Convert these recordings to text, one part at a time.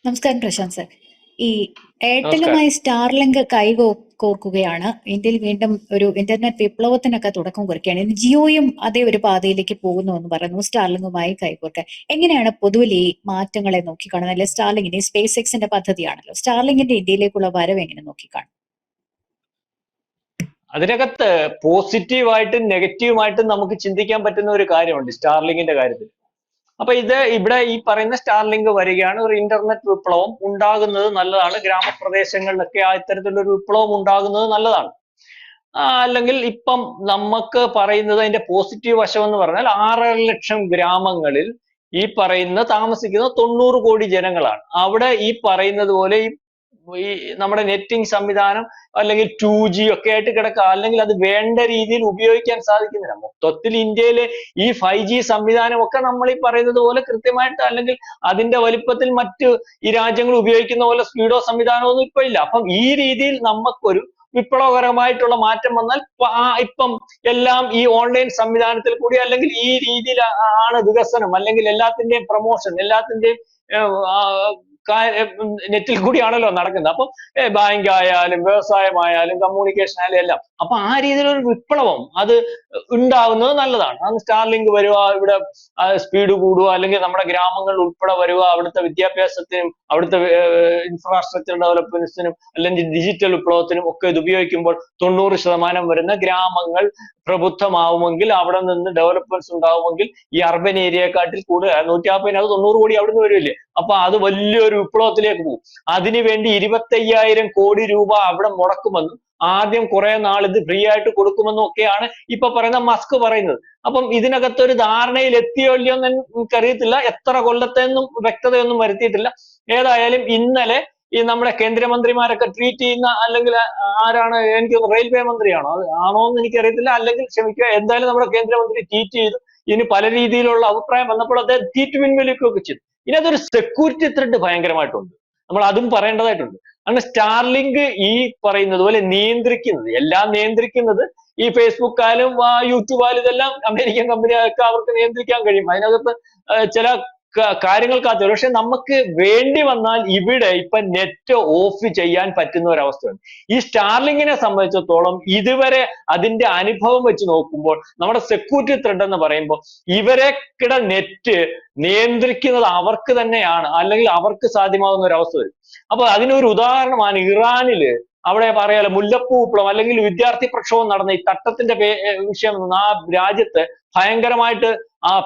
നമസ്കാരം പ്രശാന്ത് സർ. ഈ നമസ്കാരം. എയർടെലുമായി സ്റ്റാർലിങ്ക് കോർക്കുകയാണ്. ഇന്ത്യയിൽ വീണ്ടും ഒരു ഇന്റർനെറ്റ് വിപ്ലവത്തിനൊക്കെ തുടക്കം കുറിക്കുകയാണ്. ഇന്ന് ജിയോയും അതേ ഒരു പാതയിലേക്ക് പോകുന്നു എന്ന് പറയുന്നു, സ്റ്റാർലിങ്കുമായി കൈകോർക്കാൻ. എങ്ങനെയാണ് പൊതുവിൽ ഈ മാറ്റങ്ങളെ നോക്കിക്കാണുന്നത്? അല്ലെ സ്റ്റാർലിങ്കിന്റെ സ്പേസ് എക്സിന്റെ പദ്ധതിയാണല്ലോ, സ്റ്റാർലിങ്കിന്റെ ഇന്ത്യയിലേക്കുള്ള വരവ് എങ്ങനെ നോക്കിക്കാണും? അതിനകത്ത് പോസിറ്റീവായിട്ടും നെഗറ്റീവുമായിട്ടും നമുക്ക് ചിന്തിക്കാൻ പറ്റുന്ന ഒരു കാര്യമുണ്ട് സ്റ്റാർലിങ്കിന്റെ കാര്യത്തിൽ. അപ്പൊ ഇവിടെ ഈ പറയുന്ന സ്റ്റാർലിങ്ക് വരികയാണ്, ഒരു ഇന്റർനെറ്റ് വിപ്ലവം ഉണ്ടാകുന്നത് നല്ലതാണ്. ഗ്രാമപ്രദേശങ്ങളിലൊക്കെ ആ ഇത്തരത്തിലുള്ള ഒരു വിപ്ലവം ഉണ്ടാകുന്നത് നല്ലതാണ്. അല്ലെങ്കിൽ ഇപ്പം നമുക്ക് പറയുന്നത് അതിന്റെ പോസിറ്റീവ് വശം എന്ന് പറഞ്ഞാൽ 6.5 ലക്ഷം ഗ്രാമങ്ങളിൽ ഈ പറയുന്ന താമസിക്കുന്ന 90 കോടി ജനങ്ങളാണ്. അവിടെ ഈ പറയുന്നത് പോലെ ഈ നമ്മുടെ നെറ്റിംഗ് സംവിധാനം അല്ലെങ്കിൽ 2G ഒക്കെ ആയിട്ട് കിടക്കുക, അല്ലെങ്കിൽ അത് വേണ്ട രീതിയിൽ ഉപയോഗിക്കാൻ സാധിക്കുന്നില്ല. മൊത്തത്തിൽ ഇന്ത്യയിലെ ഈ 5G സംവിധാനം ഒക്കെ നമ്മൾ ഈ പറയുന്നത് പോലെ കൃത്യമായിട്ട്, അല്ലെങ്കിൽ അതിന്റെ വലിപ്പത്തിൽ മറ്റ് ഈ രാജ്യങ്ങൾ ഉപയോഗിക്കുന്ന പോലെ സ്പീഡോ സംവിധാനമോ ഒന്നും ഇപ്പൊ ഇല്ല. അപ്പം ഈ രീതിയിൽ നമുക്കൊരു വിപ്ലവകരമായിട്ടുള്ള മാറ്റം വന്നാൽ ഇപ്പം എല്ലാം ഈ ഓൺലൈൻ സംവിധാനത്തിൽ കൂടി, അല്ലെങ്കിൽ ഈ രീതിയിൽ ആണ് വികസനം, അല്ലെങ്കിൽ എല്ലാത്തിന്റെയും പ്രൊമോഷൻ, എല്ലാത്തിന്റെയും നെറ്റിൽ കൂടിയാണല്ലോ നടക്കുന്നത്. അപ്പം ബാങ്ക് ആയാലും വ്യവസായമായാലും കമ്മ്യൂണിക്കേഷൻ ആയാലും എല്ലാം. അപ്പൊ ആ രീതിയിലൊരു വിപ്ലവം അത് ഉണ്ടാവുന്നത് നല്ലതാണ്. അത് സ്റ്റാർലിങ്ക് വരിക, ഇവിടെ സ്പീഡ് കൂടുക, അല്ലെങ്കിൽ നമ്മുടെ ഗ്രാമങ്ങളിൽ ഉൾപ്പെടെ വരിക, അവിടുത്തെ വിദ്യാഭ്യാസത്തിനും അവിടുത്തെ ഇൻഫ്രാസ്ട്രക്ചർ ഡെവലപ്മെന്റ്സിനും അല്ലെങ്കിൽ ഡിജിറ്റൽ വിപ്ലവത്തിനും ഒക്കെ ഇത് ഉപയോഗിക്കുമ്പോൾ 90% വരുന്ന ഗ്രാമങ്ങൾ പ്രബുദ്ധമാവുമെങ്കിൽ, അവിടെ നിന്ന് ഡെവലപ്മെന്റ്സ് ഉണ്ടാവുമെങ്കിൽ ഈ അർബൻ ഏരിയയെക്കാട്ടിൽ കൂടുതൽ 150 90 കോടി അവിടെ നിന്ന് വരുമല്ലേ. അപ്പൊ അത് വലിയൊരു വിപ്ലവത്തിലേക്ക് പോകും. അതിനുവേണ്ടി 25,000 കോടി രൂപ അവിടെ മുടക്കുമെന്നും ആദ്യം കുറെ നാൾ ഇത് ഫ്രീ ആയിട്ട് കൊടുക്കുമെന്നും ഒക്കെയാണ് ഇപ്പൊ പറയുന്ന മസ്ക് പറയുന്നത്. അപ്പം ഇതിനകത്തൊരു ധാരണയിൽ എത്തിയോ ഇല്ലയോ എന്ന് എനിക്കറിയത്തില്ല. എത്ര കൊല്ലത്തെന്നും വ്യക്തതയൊന്നും വരുത്തിയിട്ടില്ല. ഏതായാലും ഇന്നലെ ഈ നമ്മുടെ കേന്ദ്രമന്ത്രിമാരൊക്കെ ട്വീറ്റ് ചെയ്യുന്ന, അല്ലെങ്കിൽ ആരാണ്, എനിക്ക് റെയിൽവേ മന്ത്രിയാണോ അത് ആണോ എന്ന് എനിക്കറിയത്തില്ല, അല്ലെങ്കിൽ ക്ഷമിക്കുക, എന്തായാലും നമ്മുടെ കേന്ദ്രമന്ത്രി ട്വീറ്റ് ചെയ്തു. ഇനി പല രീതിയിലുള്ള അഭിപ്രായം വന്നപ്പോൾ അദ്ദേഹം ട്വീറ്റ് പിൻവലിക്കുകയൊക്കെ ചെയ്തു. ഇനി അതൊരു സെക്യൂരിറ്റി ത്രെഡ് ഭയങ്കരമായിട്ടുണ്ട്, നമ്മൾ അതും പറയേണ്ടതായിട്ടുണ്ട്. കാരണം സ്റ്റാർലിങ്ക് ഈ പറയുന്നത് പോലെ നിയന്ത്രിക്കുന്നത്, എല്ലാം നിയന്ത്രിക്കുന്നത് ഈ ഫേസ്ബുക്ക് ആയാലും യൂട്യൂബ് ആയാലും ഇതെല്ലാം അമേരിക്കൻ കമ്പനിയൊക്കെ അവർക്ക് നിയന്ത്രിക്കാൻ കഴിയും. അതിനകത്ത് ചില കാര്യങ്ങൾക്കകത്ത്, പക്ഷെ നമുക്ക് വേണ്ടി വന്നാൽ ഇവിടെ ഇപ്പൊ നെറ്റ് ഓഫ് ചെയ്യാൻ പറ്റുന്ന ഒരവസ്ഥയുണ്ട്. ഈ സ്റ്റാർലിങ്ങിനെ സംബന്ധിച്ചിടത്തോളം ഇതുവരെ അതിന്റെ അനുഭവം വെച്ച് നോക്കുമ്പോൾ, നമ്മുടെ സെക്യൂരിറ്റി ത്രെഡ് എന്ന് പറയുമ്പോൾ ഇവരെക്കിട നെറ്റ് നിയന്ത്രിക്കുന്നത് അവർക്ക് തന്നെയാണ്, അല്ലെങ്കിൽ അവർക്ക് സാധ്യമാകുന്ന ഒരു അവസ്ഥ വരും. അപ്പൊ അതിനൊരു ഉദാഹരണമാണ് ഇറാനില്, അവിടെ പറയാലോ മുല്ലപ്പൂ വിപ്ലവം അല്ലെങ്കിൽ വിദ്യാർത്ഥി പ്രക്ഷോഭം നടന്ന ഈ തട്ടത്തിന്റെ വിഷയം, ആ രാജ്യത്ത് ഭയങ്കരമായിട്ട്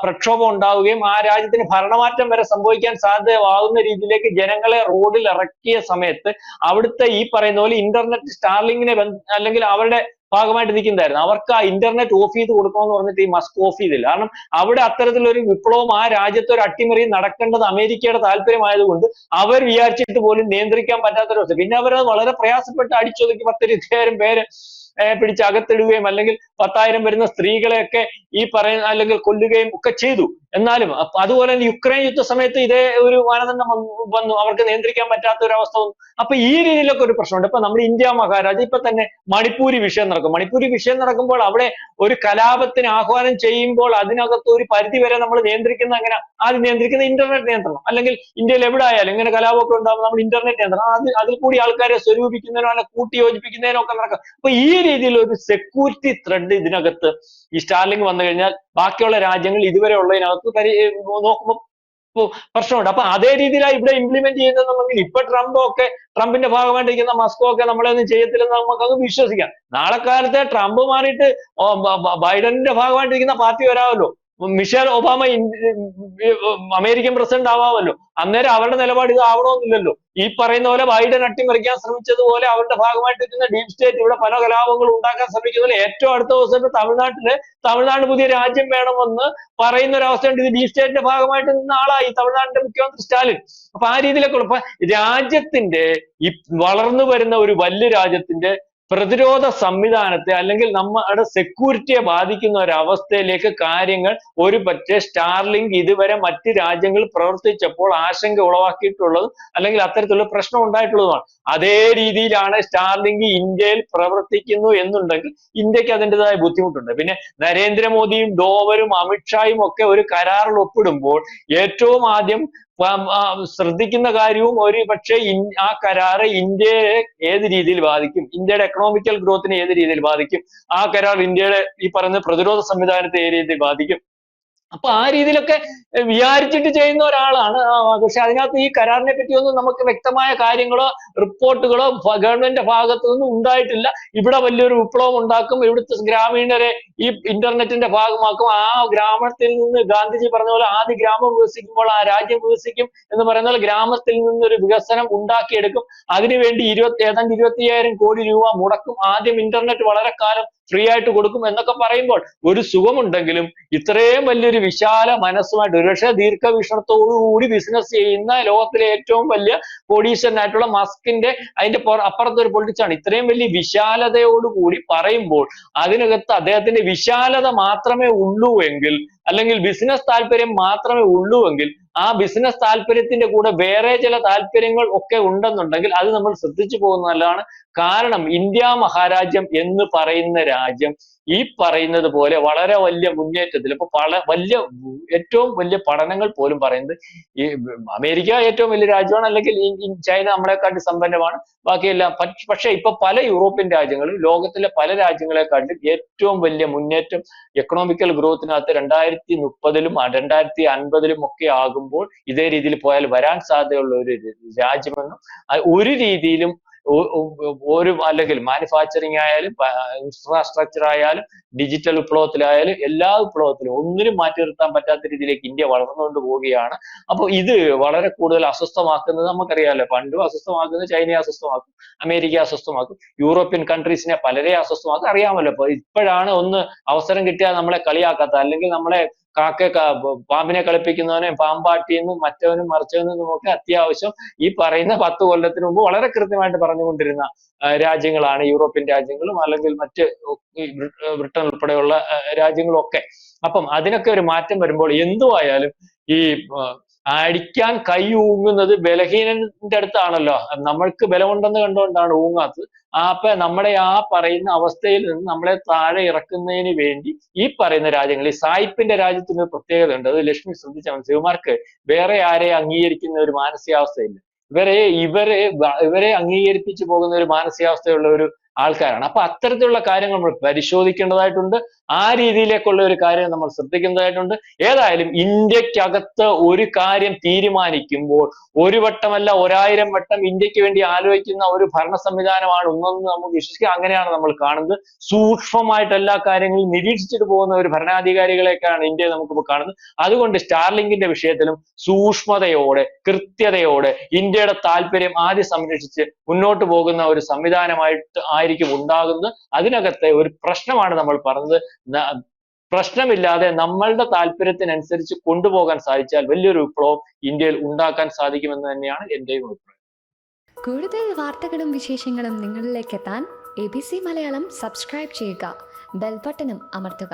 പ്രക്ഷോഭം ഉണ്ടാവുകയും ആ രാജ്യത്തിന് ഭരണമാറ്റം വരെ സംഭവിക്കാൻ സാധ്യമാകുന്ന രീതിയിലേക്ക് ജനങ്ങളെ റോഡിൽ ഇറക്കിയ സമയത്ത് അവിടുത്തെ ഈ പറയുന്ന പോലെ ഇന്റർനെറ്റ് സ്റ്റാർലിങ്ങിനെ അല്ലെങ്കിൽ അവരുടെ ഭാഗമായിട്ട് നിൽക്കുന്നതായിരുന്നു. അവർക്ക് ആ ഇന്റർനെറ്റ് ഓഫ് ചെയ്ത് കൊടുക്കണമെന്ന് പറഞ്ഞിട്ട് ഈ മസ്ക് ഓഫ് ചെയ്തില്ല. കാരണം അവിടെ അത്തരത്തിലൊരു വിപ്ലവം, ആ രാജ്യത്ത് ഒരു അട്ടിമറി നടക്കേണ്ടത് അമേരിക്കയുടെ താല്പര്യമായതുകൊണ്ട് അവർ വിചാരിച്ചിട്ട് പോലും നിയന്ത്രിക്കാൻ പറ്റാത്തൊരവസ്ഥ. പിന്നെ അവരത് വളരെ പ്രയാസപ്പെട്ട് അടിച്ചൊതുക്കി 10,000 പേര് പിടിച്ച് അകത്തിടുകയും, അല്ലെങ്കിൽ 10,000 വരുന്ന സ്ത്രീകളെയൊക്കെ ഈ പറയുന്ന അല്ലെങ്കിൽ കൊല്ലുകയും ഒക്കെ ചെയ്തു. എന്നാലും അതുപോലെ തന്നെ യുക്രൈൻ യുദ്ധ സമയത്ത് ഇതേ ഒരു മാനദണ്ഡം വന്നു, അവർക്ക് നിയന്ത്രിക്കാൻ പറ്റാത്ത ഒരു അവസ്ഥ വന്നു. അപ്പൊ ഈ രീതിയിലൊക്കെ ഒരു പ്രശ്നമുണ്ട്. ഇപ്പൊ നമ്മുടെ ഇന്ത്യ മഹാരാജ്യം ഇപ്പൊ തന്നെ മണിപ്പൂരി വിഷയം നടക്കും. മണിപ്പൂരി വിഷയം നടക്കുമ്പോൾ അവിടെ ഒരു കലാപത്തിന് ആഹ്വാനം ചെയ്യുമ്പോൾ അതിനകത്ത് ഒരു പരിധി വരെ നമ്മൾ നിയന്ത്രിക്കുന്ന എങ്ങനെ? ആദ്യം നിയന്ത്രിക്കുന്ന ഇന്റർനെറ്റ് നിയന്ത്രണം, അല്ലെങ്കിൽ ഇന്ത്യയിൽ എവിടെ ആയാലും ഇങ്ങനെ കലാപമൊക്കെ ഉണ്ടാകുമ്പോൾ നമ്മൾ ഇന്റർനെറ്റ് നിയന്ത്രണം, അതിൽ കൂടി ആൾക്കാരെ സ്വരൂപിക്കുന്നതിനോ അല്ലെ കൂട്ടി യോജിപ്പിക്കുന്നതിനോ ഒക്കെ നടക്കും. അപ്പൊ ഈ രീതിയിൽ ഒരു സെക്യൂരിറ്റി ത്രെഡ് ഇതിനകത്ത് ഈ സ്റ്റാർലിങ്ക് വന്നു കഴിഞ്ഞാൽ ബാക്കിയുള്ള രാജ്യങ്ങൾ ഇതുവരെ ഉള്ളതിനകത്ത് നോക്കുമ്പോൾ പ്രശ്നമുണ്ട്. അപ്പൊ അതേ രീതിയിലാണ് ഇവിടെ ഇംപ്ലിമെന്റ് ചെയ്യുന്നതെന്നുണ്ടെങ്കിൽ ഇപ്പൊ ട്രംപിന്റെ ഭാഗമായിട്ടിരിക്കുന്ന മസ്കോ ഒക്കെ നമ്മളെ ഒന്നും ചെയ്യത്തില്ലെന്ന് നമുക്കത് വിശ്വസിക്കാം. നാളെ കാലത്തെ ട്രംപ് മാറിയിട്ട് ബൈഡന്റെ ഭാഗമായിട്ടിരിക്കുന്ന പാർട്ടി വരാമല്ലോ, മിഷേൽ ഒബാമ അമേരിക്കൻ പ്രസിഡന്റ് ആവാമല്ലോ. അന്നേരം അവരുടെ നിലപാട് ഇത് ആവണമെന്നില്ലല്ലോ. ഈ പറയുന്ന പോലെ ബൈഡൻ അട്ടിമറിക്കാൻ ശ്രമിച്ചതുപോലെ അവരുടെ ഭാഗമായിട്ടിരിക്കുന്ന ഡീപ് സ്റ്റേറ്റ് ഇവിടെ പല കലാപങ്ങളും ഉണ്ടാക്കാൻ ശ്രമിക്കുന്നതിൽ ഏറ്റവും അടുത്ത ദിവസത്തെ തമിഴ്നാട് പുതിയ രാജ്യം വേണമെന്ന് പറയുന്ന ഒരു അവസ്ഥയുണ്ട്. ഇത് ഡീപ് സ്റ്റേറ്റിന്റെ ഭാഗമായിട്ട് നിന്ന ആളായി തമിഴ്നാടിന്റെ മുഖ്യമന്ത്രി സ്റ്റാലിൻ. അപ്പൊ ആ രീതിയിലൊക്കെ ഇപ്പൊ രാജ്യത്തിന്റെ ഈ വളർന്നു വരുന്ന ഒരു വലിയ രാജ്യത്തിന്റെ പ്രതിരോധ സംവിധാനത്തെ, അല്ലെങ്കിൽ നമ്മുടെ സെക്യൂരിറ്റിയെ ബാധിക്കുന്ന ഒരു അവസ്ഥയിലേക്ക് കാര്യങ്ങൾ ഒരു പക്ഷേ സ്റ്റാർലിങ്ക് ഇതുവരെ മറ്റ് രാജ്യങ്ങൾ പ്രവർത്തിച്ചപ്പോൾ ആശങ്ക ഉളവാക്കിയിട്ടുള്ളതും, അല്ലെങ്കിൽ അത്തരത്തിലുള്ള പ്രശ്നം ഉണ്ടായിട്ടുള്ളതുമാണ്. അതേ രീതിയിലാണ് സ്റ്റാർലിങ്ക് ഇന്ത്യയിൽ പ്രവർത്തിക്കുന്നു എന്നുണ്ടെങ്കിൽ ഇന്ത്യക്ക് അതിൻ്റെതായ ബുദ്ധിമുട്ടുണ്ട്. പിന്നെ നരേന്ദ്രമോദിയും ഡോവലും അമിത്ഷായും ഒക്കെ ഒരു കരാറിൽ ഒപ്പിടുമ്പോൾ ഏറ്റവും ആദ്യം ശ്രദ്ധിക്കുന്ന കാര്യവും ഒരു പക്ഷേ ആ കരാറ് ഇന്ത്യയെ ഏത് രീതിയിൽ ബാധിക്കും, ഇന്ത്യയുടെ എക്കണോമിക്കൽ ഗ്രോത്തിനെ ഏത് രീതിയിൽ ബാധിക്കും, ആ കരാർ ഇന്ത്യയുടെ ഈ പറയുന്ന പ്രതിരോധ സംവിധാനത്തെ ഏത് രീതിയിൽ ബാധിക്കും. അപ്പൊ ആ രീതിയിലൊക്കെ വിചാരിച്ചിട്ട് ചെയ്യുന്ന ഒരാളാണ്. പക്ഷെ അതിനകത്ത് ഈ കരാറിനെ പറ്റിയൊന്നും നമുക്ക് വ്യക്തമായ കാര്യങ്ങളോ റിപ്പോർട്ടുകളോ ഗവൺമെന്റിന്റെ ഭാഗത്തു നിന്നും ഉണ്ടായിട്ടില്ല. ഇവിടെ വലിയൊരു വിപ്ലവം ഉണ്ടാക്കും, ഇവിടുത്തെ ഗ്രാമീണരെ ഈ ഇന്റർനെറ്റിന്റെ ഭാഗമാക്കും, ആ ഗ്രാമത്തിൽ നിന്ന് ഗാന്ധിജി പറഞ്ഞ പോലെ ആദ്യ ഗ്രാമം വികസിക്കുമ്പോൾ ആ രാജ്യം വികസിക്കും എന്ന് പറയുന്ന പോലെ ഗ്രാമത്തിൽ നിന്നൊരു വികസനം ഉണ്ടാക്കിയെടുക്കും. അതിനുവേണ്ടി ഏതാണ്ട് 25,000 കോടി രൂപ മുടക്കും, ആദ്യം ഇന്റർനെറ്റ് വളരെ കാലം ഫ്രീ ആയിട്ട് കൊടുക്കും എന്നൊക്കെ പറയുമ്പോൾ ഒരു സുഖമുണ്ടെങ്കിലും ഇത്രയും വലിയൊരു വിശാല മനസ്സുമായിട്ട് ഒരുപക്ഷെ ദീർഘവീക്ഷണത്തോടുകൂടി ബിസിനസ് ചെയ്യുന്ന ലോകത്തിലെ ഏറ്റവും വലിയ കോടീശ്വരനായിട്ടുള്ള മസ്കിന്റെ അതിന്റെ അപ്പുറത്തൊരു പൊളിറ്റിക്സാണ്. ഇത്രയും വലിയ വിശാലതയോടുകൂടി പറയുമ്പോൾ അതിനകത്ത് അദ്ദേഹത്തിന്റെ വിശാലത മാത്രമേ ഉള്ളൂ എങ്കിൽ, അല്ലെങ്കിൽ ബിസിനസ് താല്പര്യം മാത്രമേ ഉള്ളൂ എങ്കിൽ, ആ ബിസിനസ് താല്പര്യത്തിന്റെ കൂടെ വേറെ ചില താല്പര്യങ്ങൾ ഒക്കെ ഉണ്ടെന്നുണ്ടെങ്കിൽ അത് നമ്മൾ ശ്രദ്ധിച്ചു പോകുന്നത് നല്ലതാണ്. കാരണം ഇന്ത്യ മഹാരാജ്യം എന്ന് പറയുന്ന രാജ്യം ഈ പറയുന്നത് പോലെ വളരെ വലിയ മുന്നേറ്റത്തിൽ ഇപ്പൊ വലിയ ഏറ്റവും വലിയ പഠനങ്ങൾ പോലും പറയുന്നത് ഈ അമേരിക്ക ഏറ്റവും വലിയ രാജ്യമാണ്, അല്ലെങ്കിൽ ചൈന നമ്മളെക്കാട്ടി സമ്പന്നമാണ്, ബാക്കിയെല്ലാം. പക്ഷെ ഇപ്പൊ പല യൂറോപ്യൻ രാജ്യങ്ങളും ലോകത്തിലെ പല രാജ്യങ്ങളെക്കാട്ടും ഏറ്റവും വലിയ മുന്നേറ്റം എക്കണോമിക്കൽ ഗ്രോത്തിനകത്ത് 2030-ലും 2050-ലും ഒക്കെ ആകുമ്പോൾ ഇതേ രീതിയിൽ പോയാൽ വരാൻ സാധ്യതയുള്ള ഒരു രാജ്യമെന്നും ഒരു രീതിയിലും അല്ലെങ്കിൽ മാനുഫാക്ചറിങ് ആയാലും ഇൻഫ്രാസ്ട്രക്ചർ ആയാലും ഡിജിറ്റൽ വിപ്ലവത്തിലായാലും എല്ലാ വിപ്ലവത്തിലും ഒന്നിനും മാറ്റി നിർത്താൻ പറ്റാത്ത രീതിയിലേക്ക് ഇന്ത്യ വളർന്നുകൊണ്ട് പോവുകയാണ്. അപ്പോൾ ഇത് വളരെ കൂടുതൽ അസ്വസ്ഥമാക്കുന്നത് നമുക്കറിയാമല്ലോ. പണ്ടും അസ്വസ്ഥമാക്കുന്നത് ചൈനയെ അസ്വസ്ഥമാക്കും, അമേരിക്ക അസ്വസ്ഥമാക്കും, യൂറോപ്യൻ കൺട്രീസിനെ പലരെ അസ്വസ്ഥമാക്കും, അറിയാമല്ലോ. അപ്പൊ ഇപ്പോഴാണ് ഒന്ന് അവസരം കിട്ടിയാൽ നമ്മളെ കളിയാക്കാത്ത, അല്ലെങ്കിൽ നമ്മളെ പാമ്പിനെ കളിപ്പിക്കുന്നവനെ പാമ്പാട്ടിയെന്നും മറ്റവനും മറിച്ചവനും ഒക്കെ അത്യാവശ്യം ഈ പറയുന്ന 10 കൊല്ലത്തിന് മുമ്പ് വളരെ കൃത്യമായിട്ട് പറഞ്ഞുകൊണ്ടിരുന്ന രാജ്യങ്ങളാണ് യൂറോപ്യൻ രാജ്യങ്ങളും അല്ലെങ്കിൽ മറ്റ് ബ്രിട്ടൻ ഉൾപ്പെടെയുള്ള രാജ്യങ്ങളും ഒക്കെ. അപ്പം അതിനൊക്കെ ഒരു മാറ്റം വരുമ്പോൾ എന്തുവായാലും ഈ അടിക്കാൻ കൈ ഊങ്ങുന്നത് ബലഹീനന്റെ അടുത്താണല്ലോ. നമ്മൾക്ക് ബലമുണ്ടെന്ന് കണ്ടുകൊണ്ടാണ് ഊങ്ങാത്തത്. അപ്പൊ നമ്മുടെ ആ പറയുന്ന അവസ്ഥയിൽ നിന്ന് നമ്മളെ താഴെ ഇറക്കുന്നതിന് വേണ്ടി ഈ പറയുന്ന രാജ്യങ്ങൾ, ഈ സായിപ്പിന്റെ രാജ്യത്തിന് ഒരു പ്രത്യേകത ഉണ്ട്, അത് ലക്ഷ്മി ശ്രദ്ധിച്ചാൽ മതി. ഇവന്മാർക്ക് വേറെ ആരെ അംഗീകരിക്കുന്ന ഒരു മാനസികാവസ്ഥയില്ല. ഇവരെ അംഗീകരിപ്പിച്ചു പോകുന്ന ഒരു മാനസികാവസ്ഥയുള്ള ഒരു ആൾക്കാരാണ്. അപ്പൊ അത്തരത്തിലുള്ള കാര്യങ്ങൾ നമ്മൾ പരിശോധിക്കേണ്ടതായിട്ടുണ്ട്. ആ രീതിയിലേക്കുള്ള ഒരു കാര്യം നമ്മൾ ശ്രദ്ധിക്കേണ്ടതായിട്ടുണ്ട്. ഏതായാലും ഇന്ത്യക്കകത്ത് ഒരു കാര്യം തീരുമാനിക്കുമ്പോൾ ഒരു വട്ടമല്ല 1000 വട്ടം ഇന്ത്യക്ക് വേണ്ടി ആലോചിക്കുന്ന ഒരു ഭരണ സംവിധാനമാണ് ഒന്നെന്ന് നമുക്ക് വിശ്വസിക്കാം. അങ്ങനെയാണ് നമ്മൾ കാണുന്നത്. സൂക്ഷ്മമായിട്ട് എല്ലാ കാര്യങ്ങളും നിരീക്ഷിച്ചിട്ട് പോകുന്ന ഒരു ഭരണാധികാരികളെയൊക്കെയാണ് ഇന്ത്യയെ നമുക്കിപ്പോൾ കാണുന്നത്. അതുകൊണ്ട് സ്റ്റാർലിങ്കിന്റെ വിഷയത്തിലും സൂക്ഷ്മതയോടെ കൃത്യതയോടെ ഇന്ത്യയുടെ താല്പര്യം ആദ്യം സംരക്ഷിച്ച് മുന്നോട്ട് പോകുന്ന ഒരു സംവിധാനമായിട്ട് ആയിരിക്കും ഉണ്ടാകുന്നത്. അതിനകത്തെ ഒരു പ്രശ്നമാണ് നമ്മൾ പറഞ്ഞത്. പ്രശ്നമില്ലാതെ നമ്മളുടെ താല്പര്യത്തിനനുസരിച്ച് കൊണ്ടുപോകാൻ സാധിച്ചാൽ വലിയൊരു വിപ്ലവം ഇന്ത്യയിൽ ഉണ്ടാക്കാൻ സാധിക്കുമെന്ന് തന്നെയാണ് എന്റെയും അഭിപ്രായം. കൂടുതൽ വാർത്തകളും വിശേഷങ്ങളും നിങ്ങളിലേക്ക് എത്താൻ ABC മലയാളം സബ്സ്ക്രൈബ് ചെയ്യുക, ബെൽ ബട്ടണും അമർത്തുക.